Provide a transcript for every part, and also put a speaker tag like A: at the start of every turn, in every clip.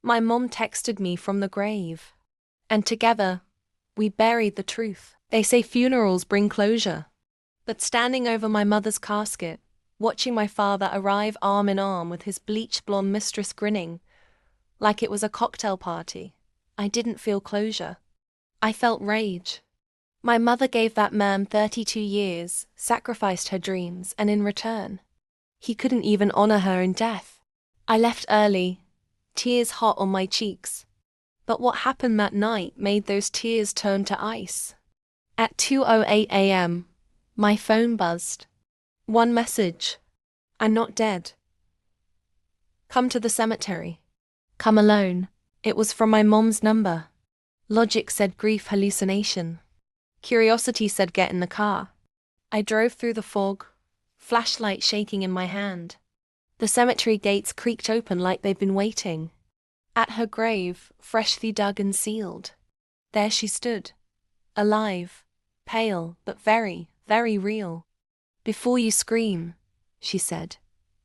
A: My mom texted me from the grave. And together, we buried the truth. They say funerals bring closure. But standing over my mother's casket, watching my father arrive arm in arm with his bleach blonde mistress grinning, like it was a cocktail party, I didn't feel closure. I felt rage. My mother gave that man 32 years, sacrificed her dreams, and in return, he couldn't even honor her in death. I left early, tears hot on my cheeks. But what happened that night made those tears turn to ice. At 2:08 a.m., my phone buzzed. One message. I'm not dead. Come to the cemetery. Come alone. It was from my mom's number. Logic said grief hallucination. Curiosity said get in the car. I drove through the fog, flashlight shaking in my hand. The cemetery gates creaked open like they'd been waiting. At her grave, freshly dug and sealed. There she stood. Alive, pale, but very, very real. Before you scream, she said,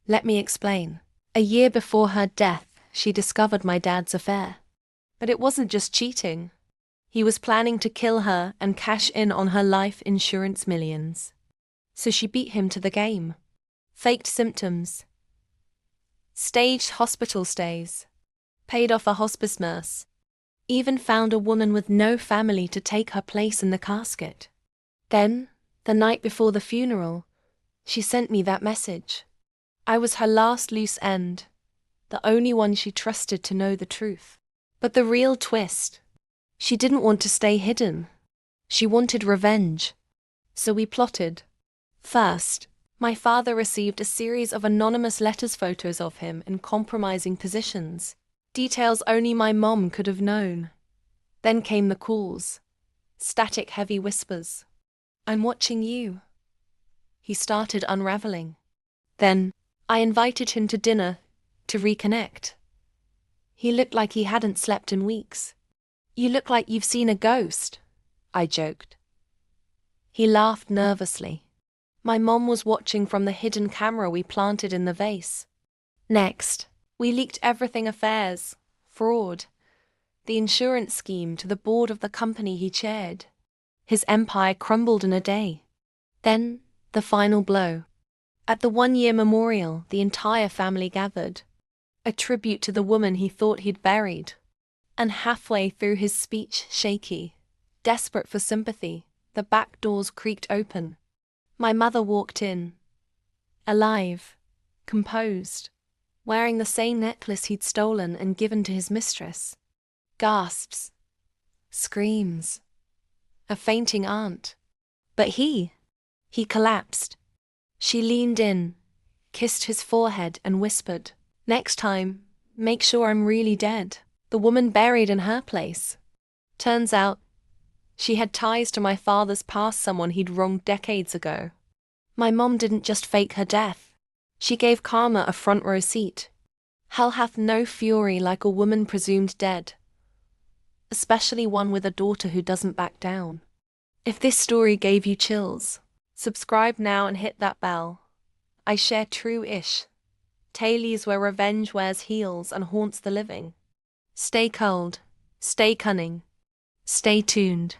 A: let me explain. A year before her death, she discovered my dad's affair. But it wasn't just cheating. He was planning to kill her and cash in on her life insurance millions. So she beat him to the game. Faked symptoms. Staged hospital stays. Paid off a hospice nurse. Even found a woman with no family to take her place in the casket. Then, the night before the funeral, she sent me that message. I was her last loose end, the only one she trusted to know the truth. But the real twist, she didn't want to stay hidden. She wanted revenge. So we plotted. First, my father received a series of anonymous letters photos of him in compromising positions. Details only my mom could have known. Then came the calls. Static heavy whispers. I'm watching you. He started unraveling. Then, I invited him to dinner, to reconnect. He looked like he hadn't slept in weeks. You look like you've seen a ghost, I joked. He laughed nervously. My mom was watching from the hidden camera we planted in the vase. Next, we leaked everything affairs, fraud, the insurance scheme to the board of the company he chaired. His empire crumbled in a day. Then, the final blow. At the one-year memorial, the entire family gathered. A tribute to the woman he thought he'd buried. And halfway through his speech, shaky, desperate for sympathy, the back doors creaked open. My mother walked in. Alive, composed, wearing the same necklace he'd stolen and given to his mistress. Gasps. Screams. A fainting aunt. But he collapsed. She leaned in, kissed his forehead and whispered, next time, make sure I'm really dead. The woman buried in her place. Turns out, she had ties to my father's past, someone he'd wronged decades ago. My mom didn't just fake her death. She gave karma a front row seat. Hell hath no fury like a woman presumed dead. Especially one with a daughter who doesn't back down. If this story gave you chills, subscribe now and hit that bell. I share true-ish tales where revenge wears heels and haunts the living. Stay cold, stay cunning, stay tuned.